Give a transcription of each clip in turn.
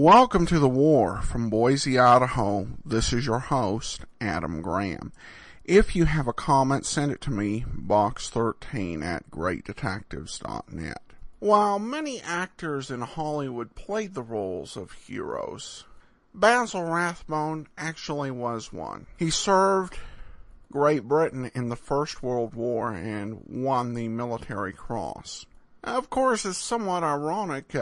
Welcome to The War from Boise, Idaho. This is your host, Adam Graham. If you have a comment, send it to me, box13@greatdetectives.net. While many actors in Hollywood played the roles of heroes, Basil Rathbone actually was one. He served Great Britain in the First World War and won the Military Cross. Of course, it's somewhat ironic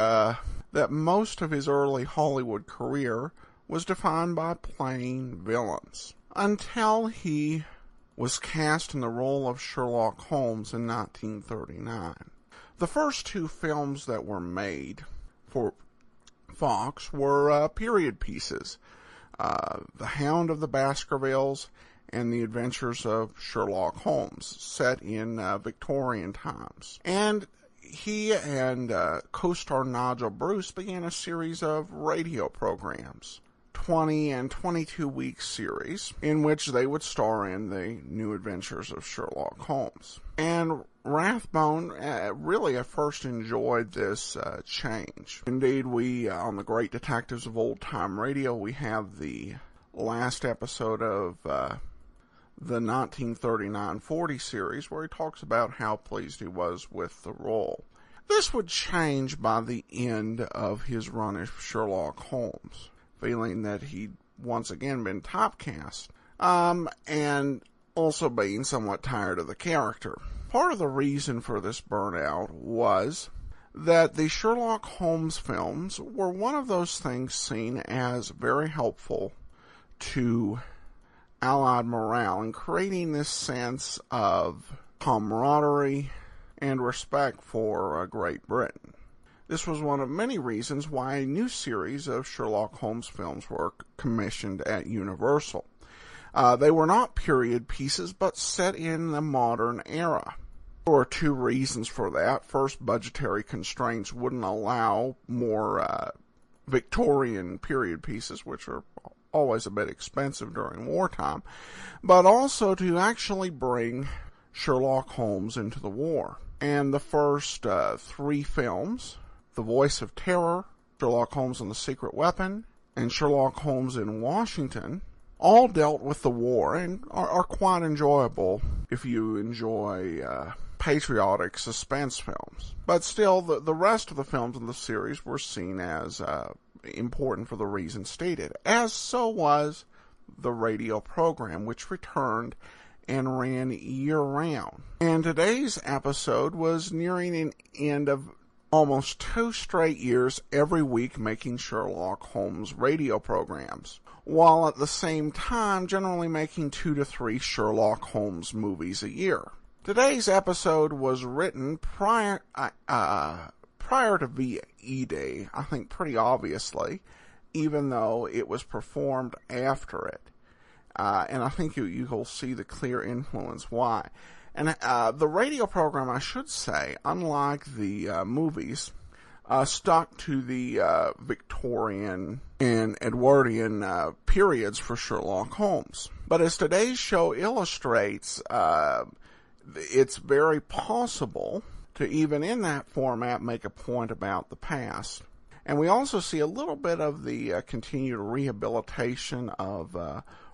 that most of his early Hollywood career was defined by playing villains, until he was cast in the role of Sherlock Holmes in 1939. The first two films that were made for Fox were period pieces, The Hound of the Baskervilles and The Adventures of Sherlock Holmes, set in Victorian times. And he and co-star Nigel Bruce began a series of radio programs, 20 and 22-week series, in which they would star in the new adventures of Sherlock Holmes. And Rathbone really at first enjoyed this change. Indeed, we, on the Great Detectives of Old Time Radio, we have the last episode of the 1939-40 series, where he talks about how pleased he was with the role. This would change by the end of his run as Sherlock Holmes, feeling that he'd once again been typecast, and also being somewhat tired of the character. Part of the reason for this burnout was that the Sherlock Holmes films were one of those things seen as very helpful to Allied morale and creating this sense of camaraderie and respect for Great Britain. This was one of many reasons why a new series of Sherlock Holmes films were commissioned at Universal. They were not period pieces, but set in the modern era. There were two reasons for that. First, budgetary constraints wouldn't allow more Victorian period pieces, which are always a bit expensive during wartime, but also to actually bring Sherlock Holmes into the war. And the first three films, The Voice of Terror, Sherlock Holmes and the Secret Weapon, and Sherlock Holmes in Washington, all dealt with the war and are quite enjoyable if you enjoy patriotic suspense films. But still, the rest of the films in the series were seen as important for the reasons stated, as so was the radio program, which returned and ran year-round. And today's episode was nearing an end of almost 2 straight years every week making Sherlock Holmes radio programs, while at the same time generally making 2 to 3 Sherlock Holmes movies a year. Today's episode was written prior to VE Day, I think pretty obviously, even though it was performed after it. And I think you'll see the clear influence why. And the radio program, I should say, unlike the movies, stuck to the Victorian and Edwardian periods for Sherlock Holmes. But as today's show illustrates, it's very possible to even in that format make a point about the past. And we also see a little bit of the continued rehabilitation of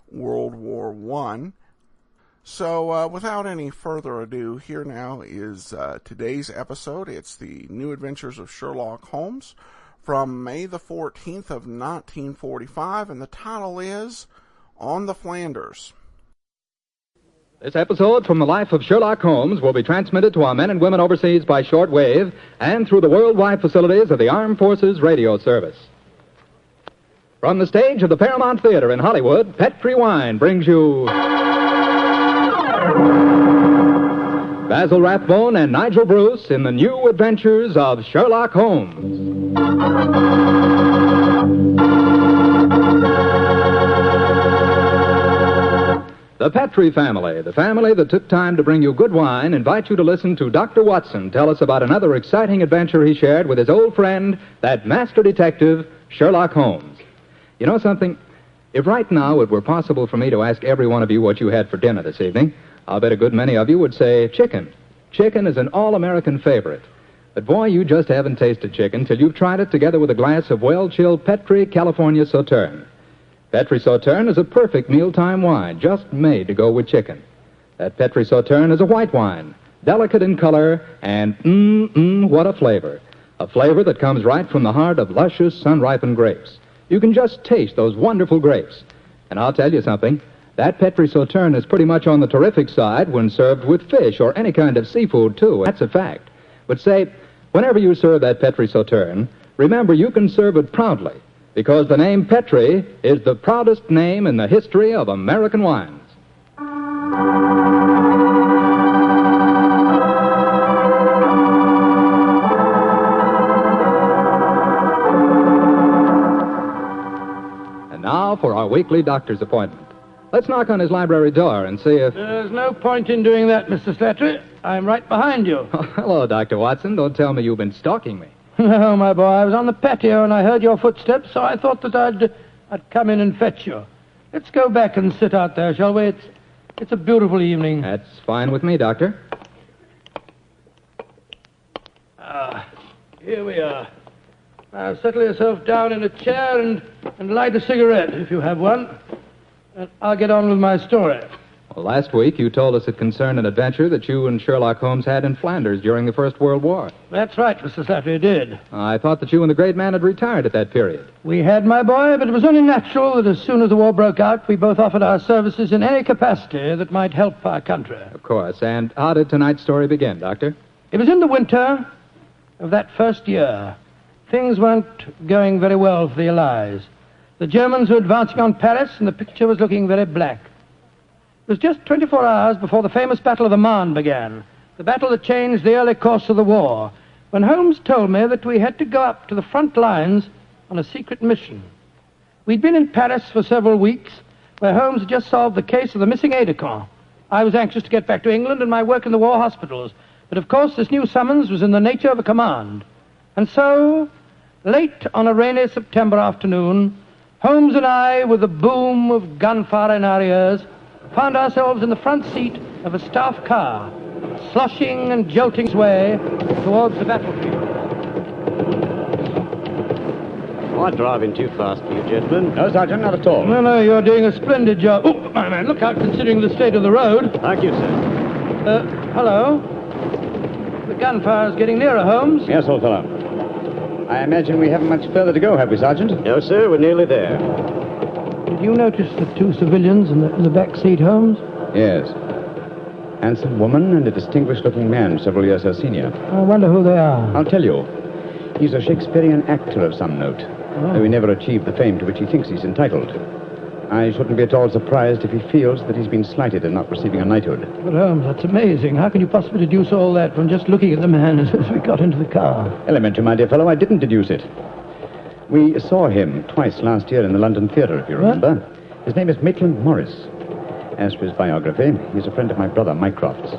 World War I. So without any further ado, here now is today's episode. It's the New Adventures of Sherlock Holmes from May the 14th of 1945, and the title is On the Flanders. This episode from the life of Sherlock Holmes will be transmitted to our men and women overseas by shortwave and through the worldwide facilities of the Armed Forces Radio Service. From the stage of the Paramount Theater in Hollywood, Petri Wine brings you Basil Rathbone and Nigel Bruce in the New Adventures of Sherlock Holmes. The Petri family, the family that took time to bring you good wine, invite you to listen to Dr. Watson tell us about another exciting adventure he shared with his old friend, that master detective, Sherlock Holmes. You know something? If right now it were possible for me to ask every one of you what you had for dinner this evening, I'll bet a good many of you would say chicken. Chicken is an all-American favorite. But, boy, you just haven't tasted chicken till you've tried it together with a glass of well-chilled Petri California Sauterne. Petri Sauterne is a perfect mealtime wine, just made to go with chicken. That Petri Sauterne is a white wine, delicate in color, and what a flavor. A flavor that comes right from the heart of luscious, sun-ripened grapes. You can just taste those wonderful grapes. And I'll tell you something, that Petri Sauterne is pretty much on the terrific side when served with fish or any kind of seafood, too. That's a fact. But say, whenever you serve that Petri Sauterne, remember you can serve it proudly, because the name Petri is the proudest name in the history of American wines. And now for our weekly doctor's appointment. Let's knock on his library door and see if... There's no point in doing that, Mr. Slattery. I'm right behind you. Oh, hello, Dr. Watson. Don't tell me you've been stalking me. No, my boy, I was on the patio and I heard your footsteps, so I thought that I'd come in and fetch you. Let's go back and sit out there, shall we? It's a beautiful evening. That's fine with me, Doctor. Here we are. Now, settle yourself down in a chair and light a cigarette, if you have one. And I'll get on with my story. Well, last week you told us it concerned an adventure that you and Sherlock Holmes had in Flanders during the First World War. That's right, Mr. Slattery, did. I thought that you and the great man had retired at that period. We had, my boy, but it was only natural that as soon as the war broke out, we both offered our services in any capacity that might help our country. Of course. And how did tonight's story begin, Doctor? It was in the winter of that first year. Things weren't going very well for the Allies. The Germans were advancing on Paris, and the picture was looking very black. It was just 24 hours before the famous Battle of the Marne began, the battle that changed the early course of the war, when Holmes told me that we had to go up to the front lines on a secret mission. We'd been in Paris for several weeks, where Holmes had just solved the case of the missing aide-de-camp. I was anxious to get back to England and my work in the war hospitals, but of course this new summons was in the nature of a command. And so, late on a rainy September afternoon, Holmes and I, with the boom of gunfire in our ears, found ourselves in the front seat of a staff car, sloshing and jolting its way towards the battlefield. Am I driving too fast for you, gentlemen? No, Sergeant, not at all. No, you're doing a splendid job. Oh, my man, look out considering the state of the road. Thank you, sir. Hello? The gunfire's getting nearer, Holmes. Yes, old fellow. I imagine we haven't much further to go, have we, Sergeant? No, sir, we're nearly there. Did you notice the two civilians in the back seat, Holmes? Yes. Handsome woman and a distinguished-looking man, several years her senior. I wonder who they are. I'll tell you. He's a Shakespearean actor of some note, though he never achieved the fame to which he thinks he's entitled. I shouldn't be at all surprised if he feels that he's been slighted in not receiving a knighthood. But, Holmes, that's amazing. How can you possibly deduce all that from just looking at the man as we got into the car? Elementary, my dear fellow, I didn't deduce it. We saw him twice last year in the London Theatre, if you remember. What? His name is Maitland Morris. As for his biography, he's a friend of my brother, Mycroft's.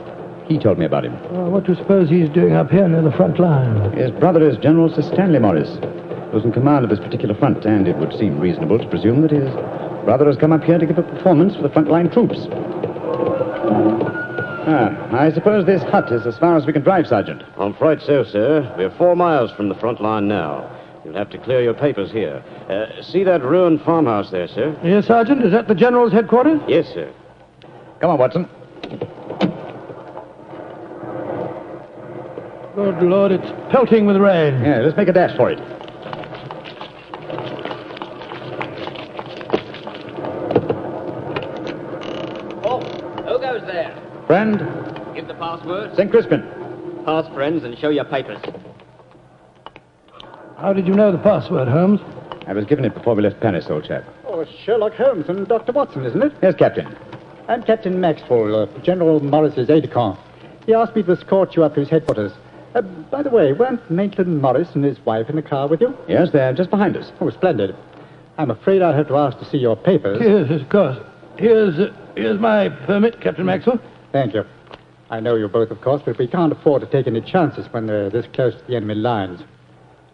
He told me about him. Well, what do you suppose he's doing up here near the front line? His brother is General Sir Stanley Morris, who's in command of this particular front, and it would seem reasonable to presume that his brother has come up here to give a performance for the front-line troops. I suppose this hut is as far as we can drive, Sergeant. I'm afraid so, sir. We're 4 miles from the front line now. You'll have to clear your papers here. See that ruined farmhouse there, sir? Yes, Sergeant. Is that the General's headquarters? Yes, sir. Come on, Watson. Good Lord, it's pelting with rain. Yeah, let's make a dash for it. Oh, who goes there? Friend, Give the password. St. Crispin. Pass, friends, and show your papers. How did you know the password, Holmes? I was given it before we left Paris, old chap. Oh, it's Sherlock Holmes and Dr. Watson, isn't it? Yes, Captain. I'm Captain Maxwell, General Morris's aide-de-camp. He asked me to escort you up to his headquarters. By the way, weren't Maitland Morris and his wife in the car with you? Yes, they're just behind us. Oh, splendid. I'm afraid I'll have to ask to see your papers. Yes, of course. Here's my permit, Captain Maxwell. Thank you. I know you both, of course, but we can't afford to take any chances when they're this close to the enemy lines.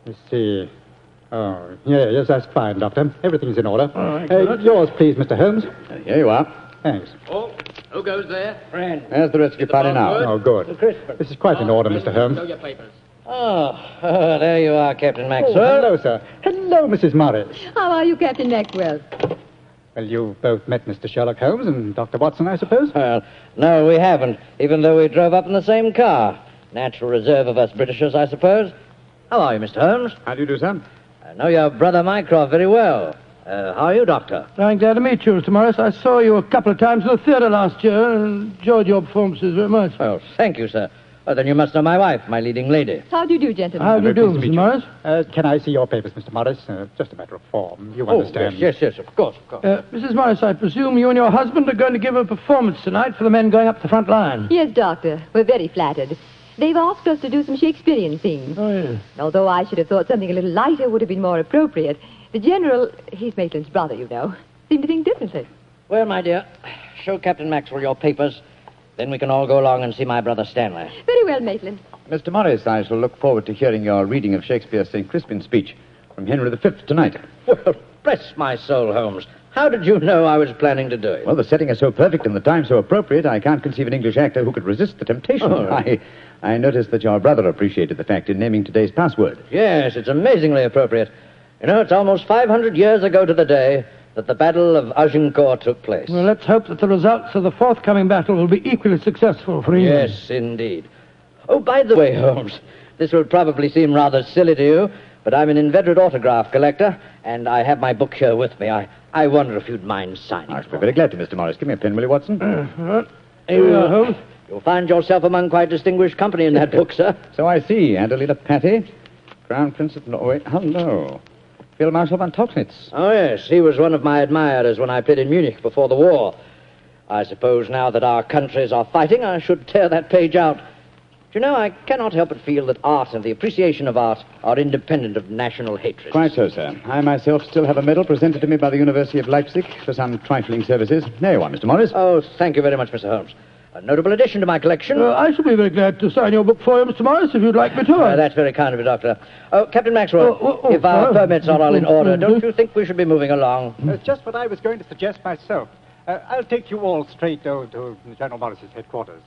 Let's see. Oh, yes, that's fine, Doctor. Everything's in order. All right, good. Yours, please, Mr. Holmes. Here you are. Thanks. Oh, who goes there? Friend. There's the rest of your party now. Oh, good. This is quite in order, Mr. Holmes. Show your papers. There you are, Captain Maxwell. Hello, sir. Hello, Mrs. Morris. How are you, Captain Maxwell? Well, you've both met Mr. Sherlock Holmes and Dr. Watson, I suppose? Well, no, we haven't, even though we drove up in the same car. Natural reserve of us Britishers, I suppose. How are you, Mr. Holmes? How do you do, sir? I know your brother Mycroft very well. How are you, Doctor? I'm glad to meet you, Mr. Morris. I saw you a couple of times in the theatre last year and enjoyed your performances very much. Well, thank you, sir. Oh, then you must know my wife, my leading lady. How do you do, gentlemen? How do you do, Pleased to meet Mr. Morris? Can I see your papers, Mr. Morris? Just a matter of form. You understand. Yes, of course. Mrs. Morris, I presume you and your husband are going to give a performance tonight for the men going up the front line. Yes, Doctor. We're very flattered. They've asked us to do some Shakespearean scenes. Oh, yes. Although I should have thought something a little lighter would have been more appropriate. The General, he's Maitland's brother, you know, seemed to think differently. Well, my dear, show Captain Maxwell your papers. Then we can all go along and see my brother Stanley. Very well, Maitland. Mr. Morris, I shall look forward to hearing your reading of Shakespeare's St. Crispin's speech from Henry V tonight. Well, bless my soul, Holmes. How did you know I was planning to do it? Well, the setting is so perfect and the time so appropriate, I can't conceive an English actor who could resist the temptation. Oh, right. I noticed that your brother appreciated the fact in naming today's password. Yes, it's amazingly appropriate. You know, it's almost 500 years ago to the day that the Battle of Agincourt took place. Well, let's hope that the results of the forthcoming battle will be equally successful for England. Yes, indeed. Oh, by the way, Holmes, this will probably seem rather silly to you, but I'm an inveterate autograph collector, and I have my book here with me. I wonder if you'd mind signing. I shall be very glad to, Mr. Morris. Give me a pen, will you, Watson? Here we are, Holmes. You'll find yourself among quite distinguished company in that book, sir. So I see. Adelina Patti, Crown Prince of Norway. Hello. Field Marshal von Tauchnitz. Oh, yes, he was one of my admirers when I played in Munich before the war. I suppose now that our countries are fighting, I should tear that page out. Do you know, I cannot help but feel that art and the appreciation of art are independent of national hatred. Quite so, sir. I myself still have a medal presented to me by the University of Leipzig for some trifling services. There you are, Mr. Morris. Oh, thank you very much, Mr. Holmes. A notable addition to my collection. I shall be very glad to sign your book for you, Mr. Morris, if you'd like me to. That's very kind of you, Doctor. Oh, Captain Maxwell, if our permits are all in order, don't you think we should be moving along? That's just what I was going to suggest myself. I'll take you all straight over to General Morris's headquarters.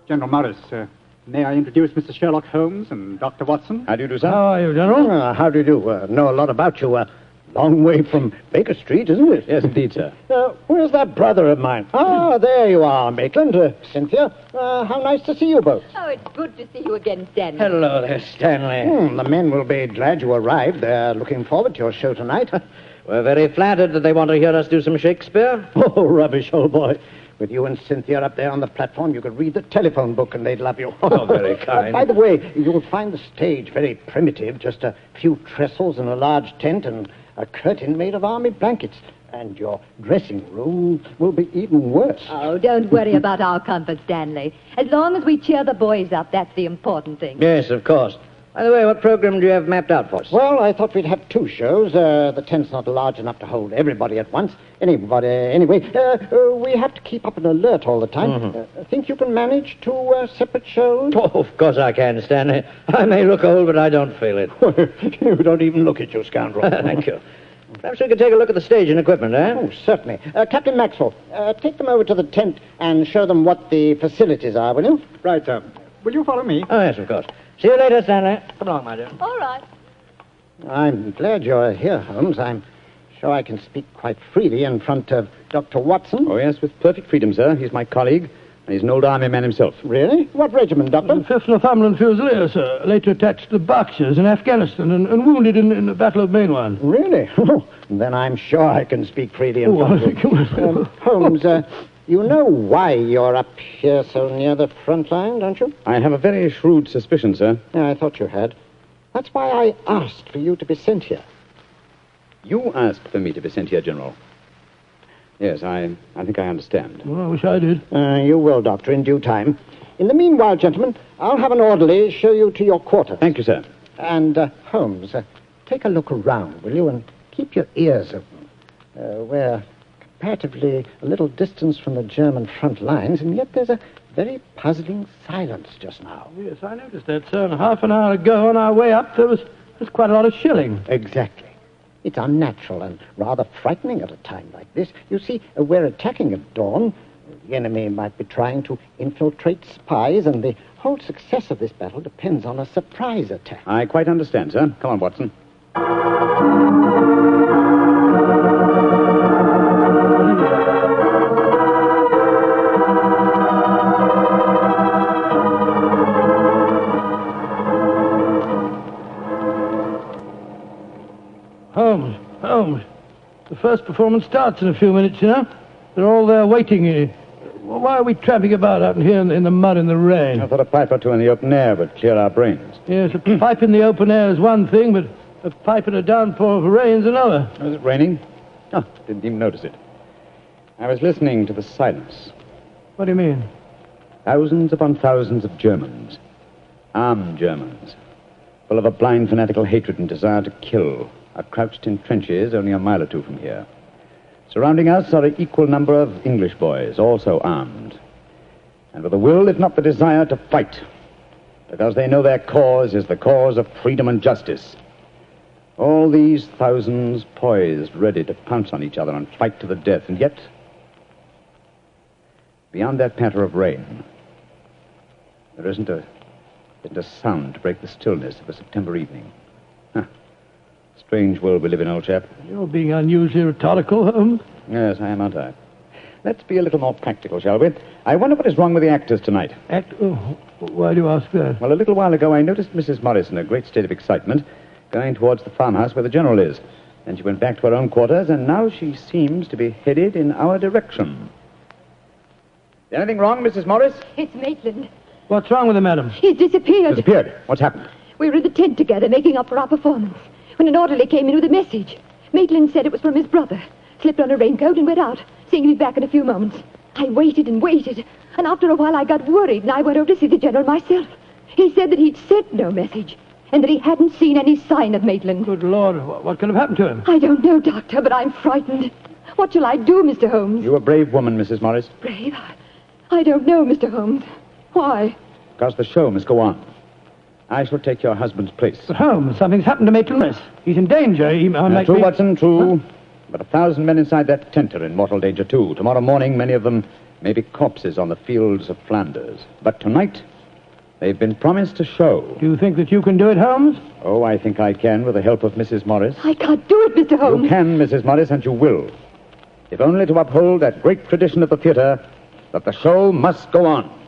General Morris, may I introduce Mr. Sherlock Holmes and Dr. Watson? How do you do, sir? How are you, General? How do you do? Know a lot about you. Long way from Baker Street, isn't it? Yes, indeed, sir. Where's that brother of mine? Ah, there you are, Maitland. Cynthia, how nice to see you both. Oh, it's good to see you again, Stanley. Hello there, Stanley. The men will be glad you arrived. They're looking forward to your show tonight. We're very flattered that they want to hear us do some Shakespeare. Oh, rubbish, old boy. With you and Cynthia up there on the platform, you could read the telephone book and they'd love you. Oh, very kind. By the way, you'll find the stage very primitive. Just a few trestles and a large tent and a curtain made of army blankets. And your dressing room will be even worse. Oh, don't worry about our comfort, Stanley. As long as we cheer the boys up, that's the important thing. Yes, of course. By the way, what program do you have mapped out for us? Well, I thought we'd have two shows. The tent's not large enough to hold everybody at once. Anyway, we have to keep up an alert all the time. Think you can manage two separate shows? Oh, of course I can, Stanley. I may look old, but I don't feel it. You don't even look at you, scoundrel. Thank you. Perhaps we could take a look at the stage and equipment, eh? Oh, certainly. Captain Maxwell, take them over to the tent and show them what the facilities are, will you? Right, sir. Will you follow me? Oh, yes, of course. See you later, Stanley. Come along, my dear. All right. I'm glad you're here, Holmes. I'm sure I can speak quite freely in front of Dr. Watson. Oh, yes, with perfect freedom, sir. He's my colleague, and he's an old army man himself. Really? What regiment, Doctor? The 5th Northumberland Fusiliers, sir. Later attached to the Berkshires in Afghanistan and wounded in the Battle of Mainwan. Really? Then I'm sure I can speak freely in front of you. Holmes, you know why you're up here so near the front line, don't you? I have a very shrewd suspicion, sir. Yeah, I thought you had. That's why I asked for you to be sent here. You asked for me to be sent here, General. Yes, I think I understand. Well, I wish I did. You will, Doctor, in due time. In the meanwhile, gentlemen, I'll have an orderly show you to your quarters. Thank you, sir. And, Holmes, take a look around, will you, and keep your ears open. We're comparatively a little distance from the German front lines, and yet there's a very puzzling silence just now. Yes, I noticed that, sir. And half an hour ago, on our way up, there was That's quite a lot of shilling. Exactly. It's unnatural and rather frightening at a time like this. You see, we're attacking at dawn. The enemy might be trying to infiltrate spies, and the whole success of this battle depends on a surprise attack. I quite understand, sir. Come on, Watson. Holmes. The first performance starts in a few minutes, you know. They're all there waiting. Why are we tramping about out here in the mud and the rain? I thought a pipe or two in the open air would clear our brains. Yes, a pipe in the open air is one thing, but a pipe in a downpour of rain's another. Was it raining? Oh, didn't even notice it. I was listening to the silence. What do you mean? Thousands upon thousands of Germans. Armed Germans. Full of a blind fanatical hatred and desire to kill. Are crouched in trenches only a mile or two from here. Surrounding us are an equal number of English boys, also armed. And with the will, if not the desire, to fight. Because they know their cause is the cause of freedom and justice. All these thousands poised, ready to pounce on each other and fight to the death. And yet, beyond that patter of rain, there isn't a sound to break the stillness of a September evening. Strange world we live in, old chap. You're being unusually rhetorical, Holmes. Yes, I am, aren't I? Let's be a little more practical, shall we? I wonder what is wrong with the actors tonight. Why do you ask that? Well, a little while ago I noticed Mrs. Morris in a great state of excitement, going towards the farmhouse where the General is. Then she went back to her own quarters, and now she seems to be headed in our direction. Is anything wrong, Mrs. Morris? It's Maitland. What's wrong with him, madam? He's disappeared. Disappeared? What's happened? We were in the tent together, making up for our performance, when an orderly came in with a message. Maitland said it was from his brother, slipped on a raincoat and went out, saying he'd be back in a few moments. I waited and waited, and after a while I got worried, and I went over to see the General myself. He said that he'd sent no message, and that he hadn't seen any sign of Maitland. Good Lord, what could have happened to him? I don't know, Doctor, but I'm frightened. What shall I do, Mr. Holmes? You're a brave woman, Mrs. Morris. Brave? I don't know, Mr. Holmes. Why? Because the show must go on. I shall take your husband's place. But Holmes, something's happened to Maitland. He's in danger. He might True, be... Watson, true. Huh? But 1,000 men inside that tent are in mortal danger, too. Tomorrow morning, many of them may be corpses on the fields of Flanders. But tonight, they've been promised a show. Do you think that you can do it, Holmes? Oh, I think I can, with the help of Mrs. Morris. I can't do it, Mr. Holmes. You can, Mrs. Morris, and you will. If only to uphold that great tradition of the theater, that the show must go on.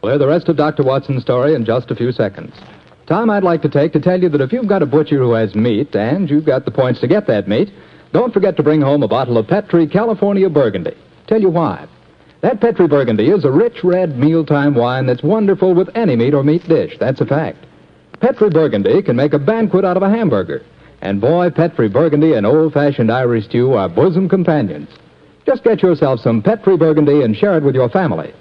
We'll hear the rest of Dr. Watson's story in just a few seconds. Time I'd like to take to tell you that if you've got a butcher who has meat, and you've got the points to get that meat, don't forget to bring home a bottle of Petri California Burgundy. Tell you why. That Petri Burgundy is a rich red mealtime wine that's wonderful with any meat or meat dish. That's a fact. Petri Burgundy can make a banquet out of a hamburger. And boy, Petri Burgundy and old-fashioned Irish stew are bosom companions. Just get yourself some Petri Burgundy and share it with your family.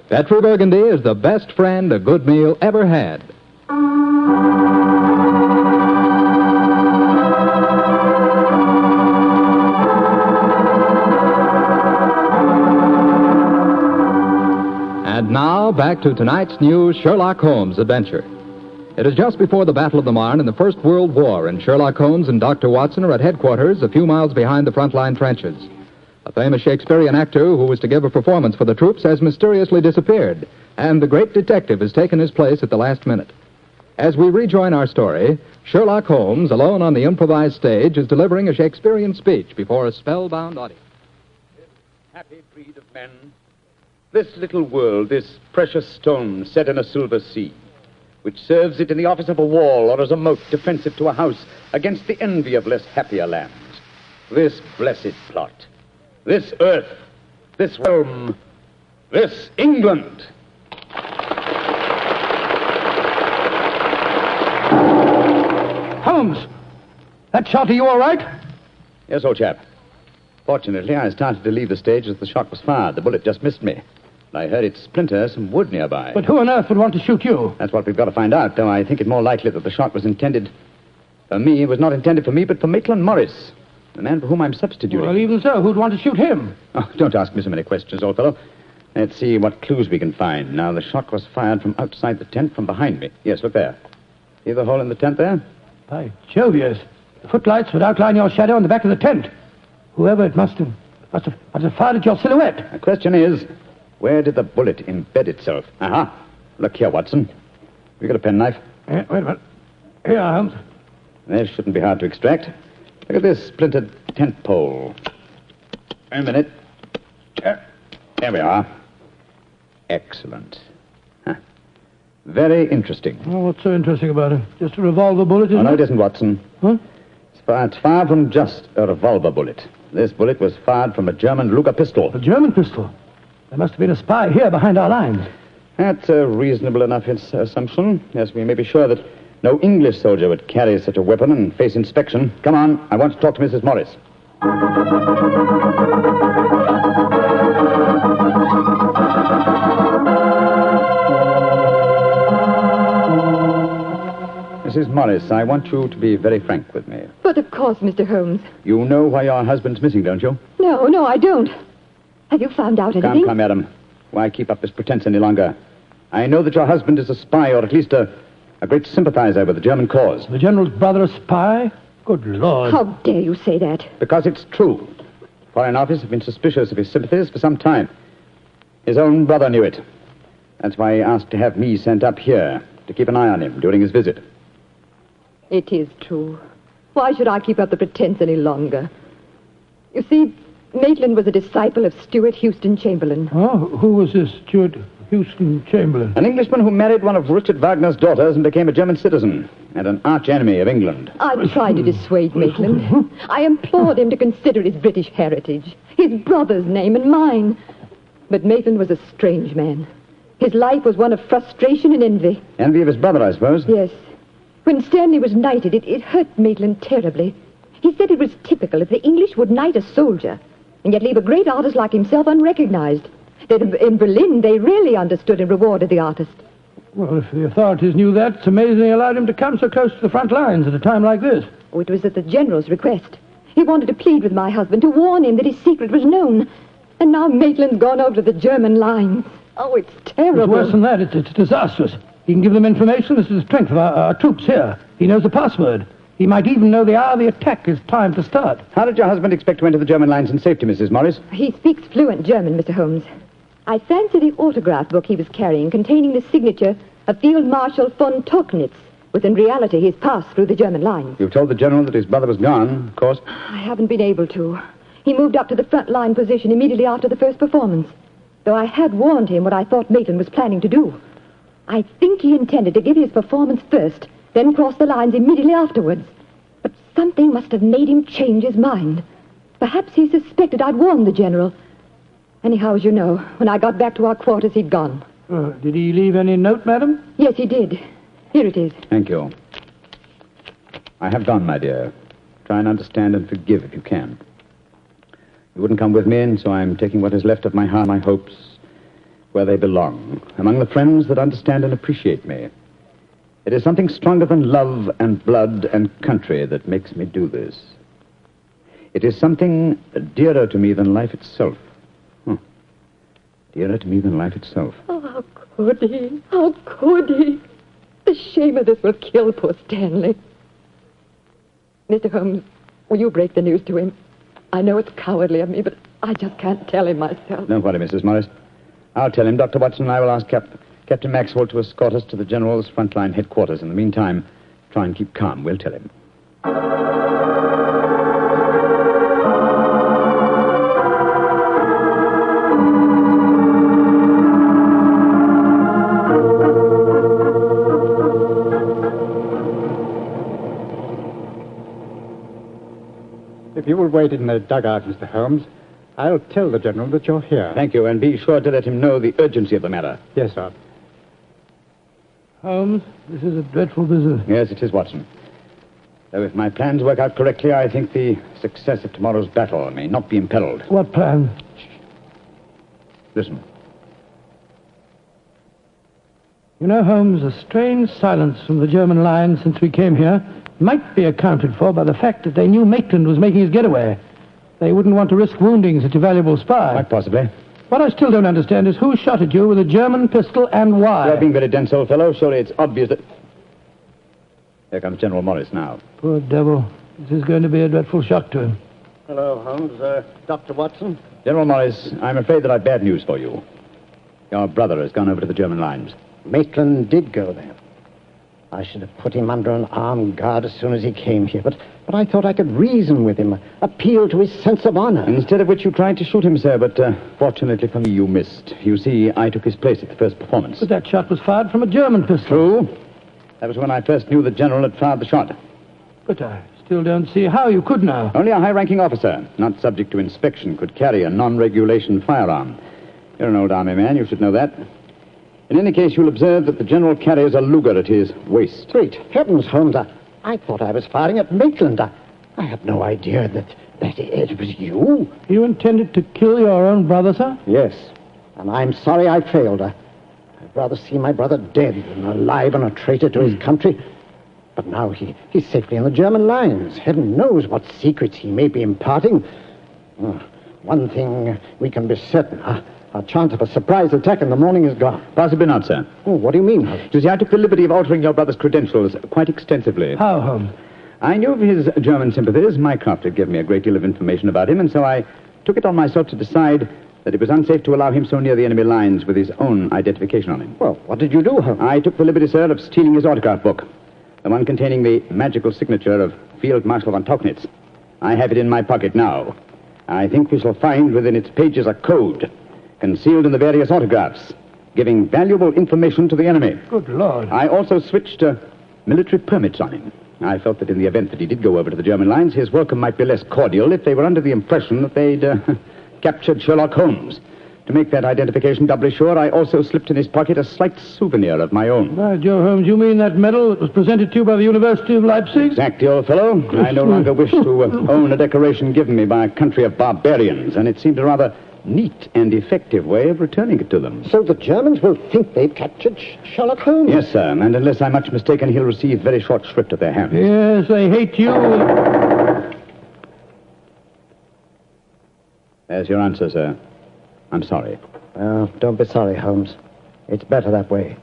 Petri Burgundy is the best friend a good meal ever had. And now, back to tonight's new Sherlock Holmes adventure. It is just before the Battle of the Marne in the First World War, and Sherlock Holmes and Dr. Watson are at headquarters a few miles behind the front-line trenches. A famous Shakespearean actor who was to give a performance for the troops has mysteriously disappeared, and the great detective has taken his place at the last minute. As we rejoin our story, Sherlock Holmes, alone on the improvised stage, is delivering a Shakespearean speech before a spellbound audience. This happy breed of men, this little world, this precious stone set in a silver sea, which serves it in the office of a wall or as a moat defensive to a house against the envy of less happier lands. This blessed plot, this earth, this realm, this England. Holmes! That shot, are you all right? Yes, old chap. Fortunately, I started to leave the stage as the shot was fired. The bullet just missed me. I heard it splinter some wood nearby. But who on earth would want to shoot you? That's what we've got to find out, though I think it more likely that the shot was intended for me. It was not intended for me, but for Maitland Morris. The man for whom I'm substituting. Well, even so, who'd want to shoot him? Oh, don't ask me so many questions, old fellow. Let's see what clues we can find. Now, the shot was fired from outside the tent from behind me. Yes, look there. See the hole in the tent there? By Jove, yes. The footlights would outline your shadow on the back of the tent. Whoever it must have fired at your silhouette. The question is, where did the bullet embed itself? Aha. Look here, Watson. You got a penknife? Wait a minute. Here, Holmes. This shouldn't be hard to extract. Look at this splintered tent pole. Wait a minute. There we are. Excellent. Huh. Very interesting. Oh, what's so interesting about it? Just a revolver bullet, isn't Oh, no, it? it isn't, Watson. Huh? It's far from just a revolver bullet. This bullet was fired from a German Luger pistol. A German pistol? There must have been a spy here behind our lines. That's a reasonable enough assumption. Yes, we may be sure that no English soldier would carry such a weapon and face inspection. Come on, I want to talk to Mrs. Morris. Mrs. Morris, I want you to be very frank with me. But of course, Mr. Holmes. You know why your husband's missing, don't you? No, I don't. Have you found out anything? Come, madam. Why keep up this pretense any longer? I know that your husband is a spy, or at least a great sympathizer with the German cause. The General's brother a spy? Good Lord. How dare you say that? Because it's true. Foreign Office have been suspicious of his sympathies for some time. His own brother knew it. That's why he asked to have me sent up here to keep an eye on him during his visit. It is true. Why should I keep up the pretense any longer? You see, Maitland was a disciple of Stuart Houston Chamberlain. Oh, who was this Stuart Houston Chamberlain? An Englishman who married one of Richard Wagner's daughters and became a German citizen, and an arch-enemy of England. I tried to dissuade Maitland. I implored him to consider his British heritage, his brother's name and mine. But Maitland was a strange man. His life was one of frustration and envy. Envy of his brother, I suppose? Yes. When Stanley was knighted, it hurt Maitland terribly. He said it was typical if the English would knight a soldier and yet leave a great artist like himself unrecognized. That in Berlin, they really understood and rewarded the artist. Well, if the authorities knew that, it's amazing they allowed him to come so close to the front lines at a time like this. Oh, it was at the General's request. He wanted to plead with my husband to warn him that his secret was known. And now Maitland's gone over to the German lines. Oh, it's terrible. It's worse than that. It's disastrous. He can give them information as to the strength of our troops here. He knows the password. He might even know the hour the attack is timed to start. How did your husband expect to enter the German lines in safety, Mrs. Morris? He speaks fluent German, Mr. Holmes. I fancy the autograph book he was carrying, containing the signature of Field Marshal von Tauchnitz, was in reality his pass through the German lines. You've told the General that his brother was gone, of course. I haven't been able to. He moved up to the front line position immediately after the first performance, though I had warned him what I thought Maitland was planning to do. I think he intended to give his performance first, then cross the lines immediately afterwards. But something must have made him change his mind. Perhaps he suspected I'd warned the General. Anyhow, as you know, when I got back to our quarters, he'd gone. Did he leave any note, madam? Yes, he did. Here it is. Thank you. I have gone, my dear. Try and understand and forgive if you can. You wouldn't come with me, and so I'm taking what is left of my heart, my hopes, where they belong, among the friends that understand and appreciate me. It is something stronger than love and blood and country that makes me do this. It is something dearer to me than life itself. Dearer to me than life itself. Oh, how could he? How could he? The shame of this will kill poor Stanley. Mr. Holmes, will you break the news to him? I know it's cowardly of me, but I just can't tell him myself. Don't worry, Mrs. Morris. I'll tell him. Dr. Watson and I will ask Captain Maxwell to escort us to the General's frontline headquarters. In the meantime, try and keep calm. We'll tell him. If you will wait in the dugout, Mr. Holmes, I'll tell the General that you're here. Thank you, and be sure to let him know the urgency of the matter. Yes, sir. Holmes, this is a dreadful business. Yes, it is, Watson. Though if my plans work out correctly, I think the success of tomorrow's battle may not be imperiled. What plan? Listen. You know, Holmes, a strange silence from the German line since we came here might be accounted for by the fact that they knew Maitland was making his getaway. They wouldn't want to risk wounding such a valuable spy. Quite possibly. What I still don't understand is who shot at you with a German pistol and why. You're being very dense, old fellow. Surely it's obvious that... Here comes General Morris now. Poor devil. This is going to be a dreadful shock to him. Hello, Holmes. Dr. Watson? General Morris, I'm afraid that I've bad news for you. Your brother has gone over to the German lines. Maitland did go there. I should have put him under an armed guard as soon as he came here, but I thought I could reason with him, appeal to his sense of honor. Instead of which you tried to shoot him, sir, but fortunately for me, you missed. You see, I took his place at the first performance. But that shot was fired from a German pistol. True. That was when I first knew the general had fired the shot. But I still don't see how you could now. Only a high-ranking officer, not subject to inspection, could carry a non-regulation firearm. You're an old army man, you should know that. In any case, you'll observe that the general carries a Luger at his waist. Great heavens, Holmes, I thought I was firing at Maitland. I had no idea that it was you. You intended to kill your own brother, sir? Yes, and I'm sorry I failed. I'd rather see my brother dead than alive and a traitor to his country. But now he's safely in the German lines. Heaven knows what secrets he may be imparting. One thing we can be certain, our chance of a surprise attack in the morning is gone. Possibly not, sir. Oh, what do you mean, Holmes? You see, I took the liberty of altering your brother's credentials quite extensively. How, Holmes? I knew of his German sympathies. Mycroft had given me a great deal of information about him, and so I took it on myself to decide that it was unsafe to allow him so near the enemy lines with his own identification on him. Well, what did you do, Holmes? I took the liberty, sir, of stealing his autograph book, the one containing the magical signature of Field Marshal von Tauchnitz. I have it in my pocket now. I think we shall find within its pages a code concealed in the various autographs, giving valuable information to the enemy. Good Lord. I also switched military permits on him. I felt that in the event that he did go over to the German lines, his welcome might be less cordial if they were under the impression that they'd captured Sherlock Holmes. To make that identification doubly sure, I also slipped in his pocket a slight souvenir of my own. By Joe, Holmes, you mean that medal that was presented to you by the University of Leipzig? Exactly, old fellow. I no longer wish to own a decoration given me by a country of barbarians, and it seemed a rather neat and effective way of returning it to them. So the Germans will think they've captured Sherlock Holmes? Yes, sir, and unless I'm much mistaken, he'll receive very short shrift at their hands. Yes, they hate you. There's your answer, sir. I'm sorry. Well, don't be sorry, Holmes. It's better that way.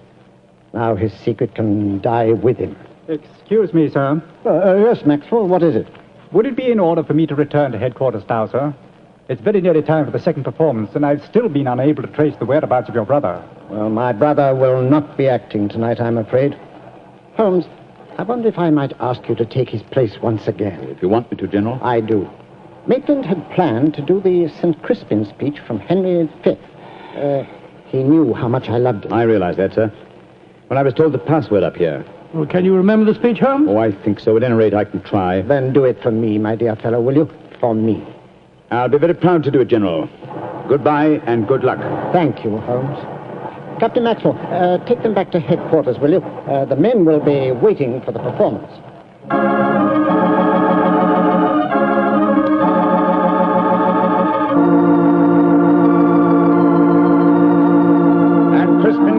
Now his secret can die with him. Excuse me, sir. Yes, Maxwell, what is it? Would it be in order for me to return to headquarters now, sir? It's very nearly time for the second performance, and I've still been unable to trace the whereabouts of your brother. Well, my brother will not be acting tonight, I'm afraid. Holmes, I wonder if I might ask you to take his place once again. If you want me to, General. I do. Maitland had planned to do the St. Crispin speech from Henry V. He knew how much I loved it. I realize that, sir. When I was told the password up here. Well, can you remember the speech, Holmes? Oh, I think so. At any rate, I can try. Then do it for me, my dear fellow, will you? For me. I'll be very proud to do it, General. Goodbye and good luck. Thank you, Holmes. Captain Maxwell, take them back to headquarters, will you? The men will be waiting for the performance.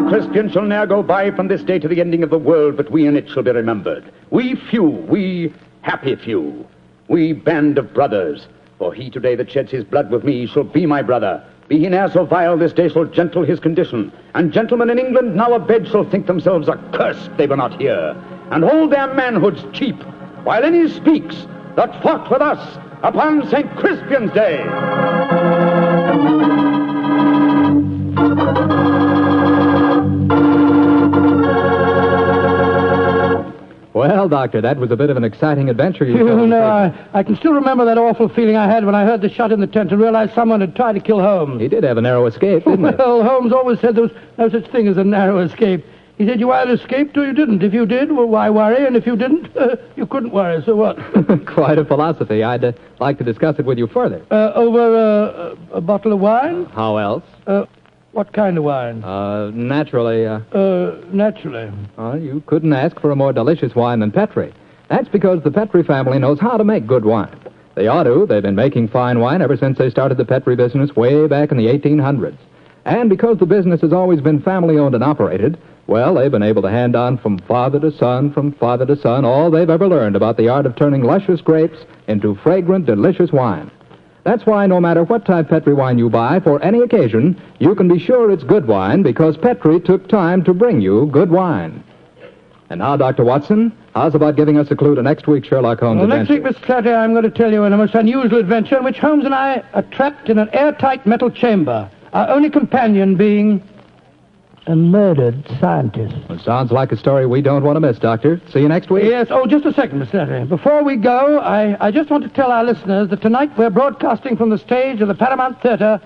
Crispian shall ne'er go by from this day to the ending of the world, but we in it shall be remembered. We few, we happy few, we band of brothers. For he today that sheds his blood with me shall be my brother. Be he ne'er so vile, this day shall gentle his condition. And gentlemen in England now abed shall think themselves accursed they were not here, and hold their manhoods cheap, while any speaks that fought with us upon St. Crispian's Day. Well, Doctor, that was a bit of an exciting adventure you You know, I can still remember that awful feeling I had when I heard the shot in the tent and realized someone had tried to kill Holmes. He did have a narrow escape, didn't he? Well, Holmes always said there was no such thing as a narrow escape. He said you either escaped or you didn't. If you did, well, why worry? And if you didn't, you couldn't worry, so what? Quite a philosophy. I'd like to discuss it with you further. Over a bottle of wine? How else? What kind of wine? Naturally. Naturally. You couldn't ask for a more delicious wine than Petri. That's because the Petri family knows how to make good wine. They ought to. They've been making fine wine ever since they started the Petri business way back in the 1800s. And because the business has always been family-owned and operated, Well, they've been able to hand on from father to son, all they've ever learned about the art of turning luscious grapes into fragrant, delicious wine. That's why no matter what type Petri wine you buy for any occasion, you can be sure it's good wine because Petri took time to bring you good wine. And now, Dr. Watson, how's about giving us a clue to next week's Sherlock Holmes adventure? Next week, Mr. Clatter, I'm going to tell you in a most unusual adventure in which Holmes and I are trapped in an airtight metal chamber, our only companion being a murdered scientist. It sounds like a story we don't want to miss, Doctor. See you next week. Yes. Oh, just a second, Mr. Clatter. Before we go, I just want to tell our listeners that tonight we're broadcasting from the stage of the Paramount Theater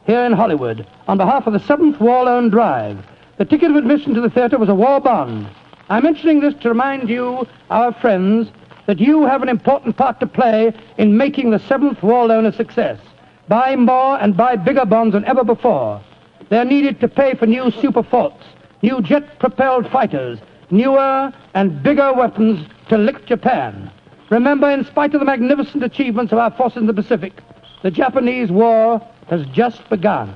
here in Hollywood on behalf of the 7th War Loan Drive. The ticket of admission to the theater was a war bond. I'm mentioning this to remind you, our friends, that you have an important part to play in making the 7th War Loan a success. Buy more and buy bigger bonds than ever before. They're needed to pay for new super forts, new jet-propelled fighters, newer and bigger weapons to lick Japan. Remember, in spite of the magnificent achievements of our forces in the Pacific, the Japanese war has just begun.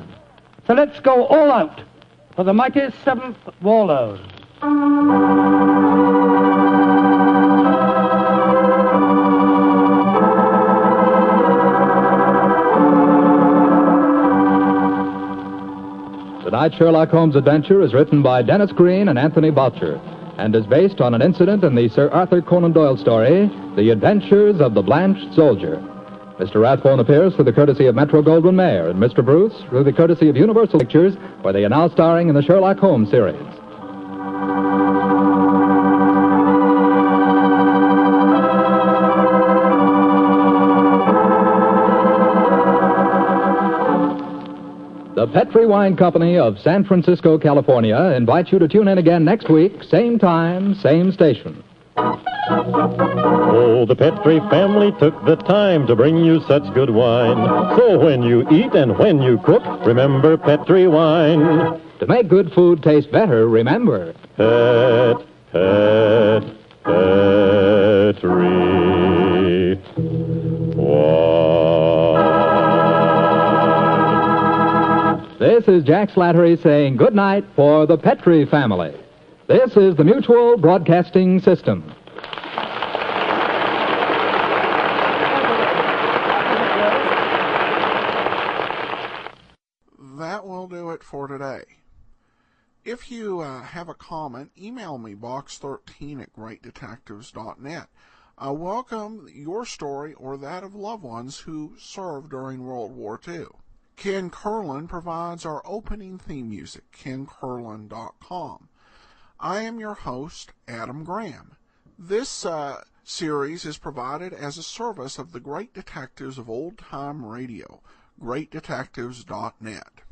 So let's go all out for the mighty 7th War Loan. Tonight's Sherlock Holmes adventure is written by Dennis Green and Anthony Boucher and is based on an incident in the Sir Arthur Conan Doyle story, The Adventures of the Blanched Soldier. Mr. Rathbone appears through the courtesy of Metro-Goldwyn-Mayer and Mr. Bruce through the courtesy of Universal Pictures, where they are now starring in the Sherlock Holmes series. The Petri Wine Company of San Francisco, California, invites you to tune in again next week, same time, same station. Oh, the Petri family took the time to bring you such good wine. So when you eat and when you cook, remember Petri wine. To make good food taste better, remember Petri wine. This is Jack Slattery saying good night for the Petri family. This is the Mutual Broadcasting System. That will do it for today. If you have a comment, email me, box13@greatdetectives.net. I welcome your story or that of loved ones who served during World War II. Ken Curlin provides our opening theme music, kencurlin.com. I am your host, Adam Graham. This series is provided as a service of the Great Detectives of Old Time Radio, greatdetectives.net.